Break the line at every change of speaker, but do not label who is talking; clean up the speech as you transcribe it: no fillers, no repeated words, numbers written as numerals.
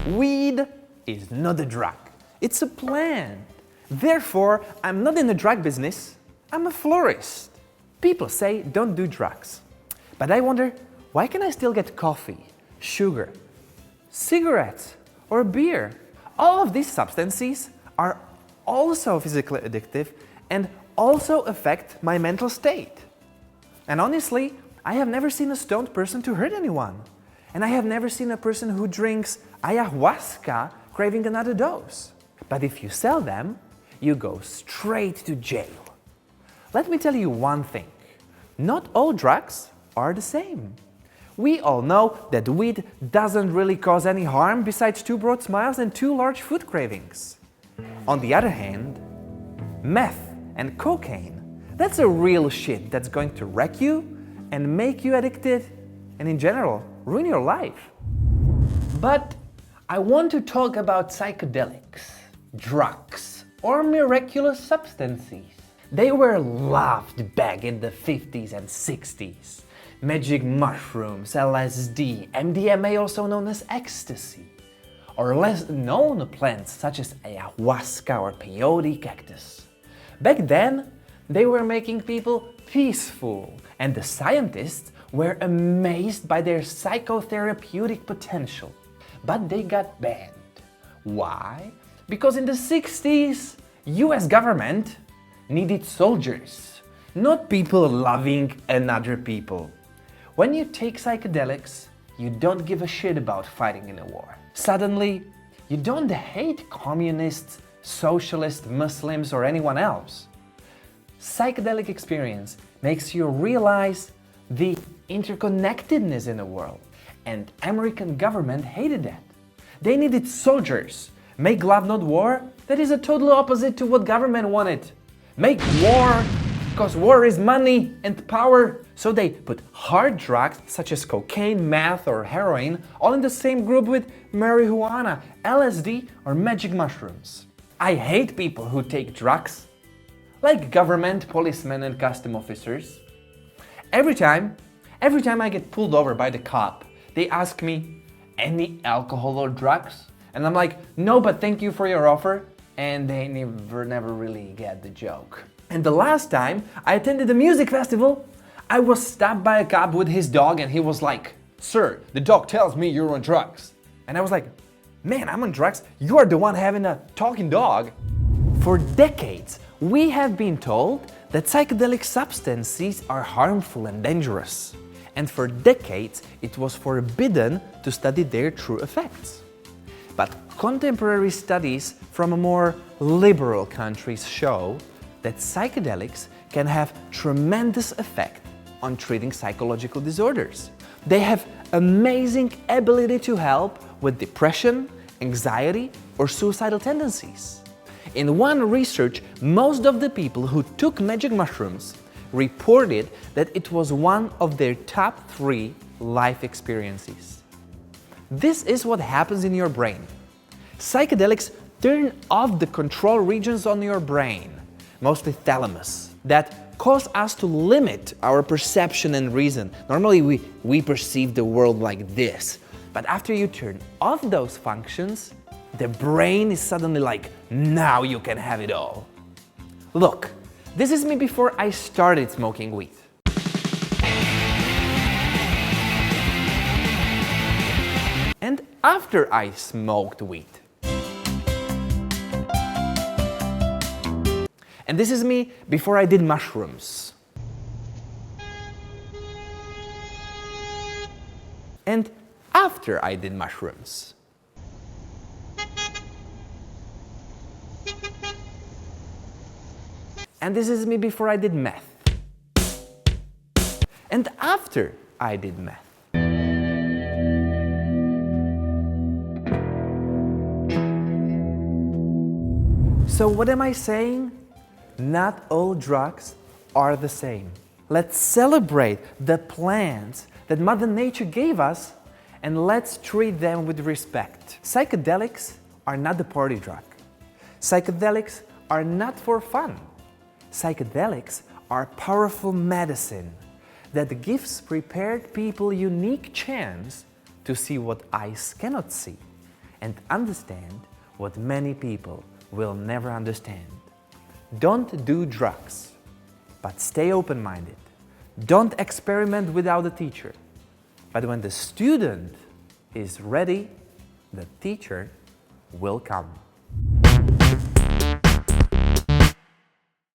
Weed is not a drug. It's a plant. Therefore, I'm not in the drug business. I'm a florist. People say don't do drugs. But I wonder, why can I still get coffee, sugar, cigarettes, or beer? All of these substances are also physically addictive and also affect my mental state. And honestly, I have never seen a stoned person to hurt anyone. And I have never seen a person who drinks ayahuasca craving another dose. But if you sell them, you go straight to jail. Let me tell you one thing. Not all drugs are the same. We all know that weed doesn't really cause any harm besides 2 broad smiles and 2 large food cravings. On the other hand, meth and cocaine, that's a real shit that's going to wreck you and make you addicted and in general, ruin your life. But I want to talk about psychedelics, drugs, or miraculous substances. They were loved back in the 50s and 60s. Magic mushrooms, LSD, MDMA, also known as ecstasy, or less known plants such as ayahuasca or peyote cactus. Back then, they were making people peaceful, and the scientists were amazed by their psychotherapeutic potential. But they got banned. Why? Because in the 60s, US government needed soldiers, not people loving another people. When you take psychedelics, you don't give a shit about fighting in a war. Suddenly, you don't hate communists, socialists, Muslims, or anyone else. Psychedelic experience makes you realize the interconnectedness in the world, and American government hated that. They needed soldiers. Make love, not war? That is a total opposite to what government wanted. Make war, because war is money and power. So they put hard drugs such as cocaine, meth, or heroin all in the same group with marijuana, LSD, or magic mushrooms. I hate people who take drugs, like government, policemen, and custom officers. Every time I get pulled over by the cop, they ask me, any alcohol or drugs? And I'm like, no, but thank you for your offer. And they never really get the joke. And the last time I attended a music festival, I was stopped by a cop with his dog and he was like, sir, the dog tells me you're on drugs. And I was like, man, I'm on drugs? You are the one having a talking dog. For decades, we have been told that psychedelic substances are harmful and dangerous. And for decades, it was forbidden to study their true effects. But contemporary studies from more liberal countries show that psychedelics can have tremendous effect on treating psychological disorders. They have amazing ability to help with depression, anxiety, or suicidal tendencies. In one research, most of the people who took magic mushrooms reported that it was one of their top 3 life experiences. This is what happens in your brain. Psychedelics turn off the control regions on your brain, mostly thalamus, that cause us to limit our perception and reason. Normally we perceive the world like this, but after you turn off those functions, the brain is suddenly like, now you can have it all. Look, this is me before I started smoking weed. And after I smoked weed. And this is me before I did mushrooms. And after I did mushrooms. And this is me before I did meth. And after I did meth. So what am I saying? Not all drugs are the same. Let's celebrate the plants that Mother Nature gave us and let's treat them with respect. Psychedelics are not the party drug. Psychedelics are not for fun. Psychedelics are powerful medicine that gives prepared people unique chance to see what eyes cannot see and understand what many people will never understand. Don't do drugs, but stay open-minded. Don't experiment without a teacher. But when the student is ready, the teacher will come.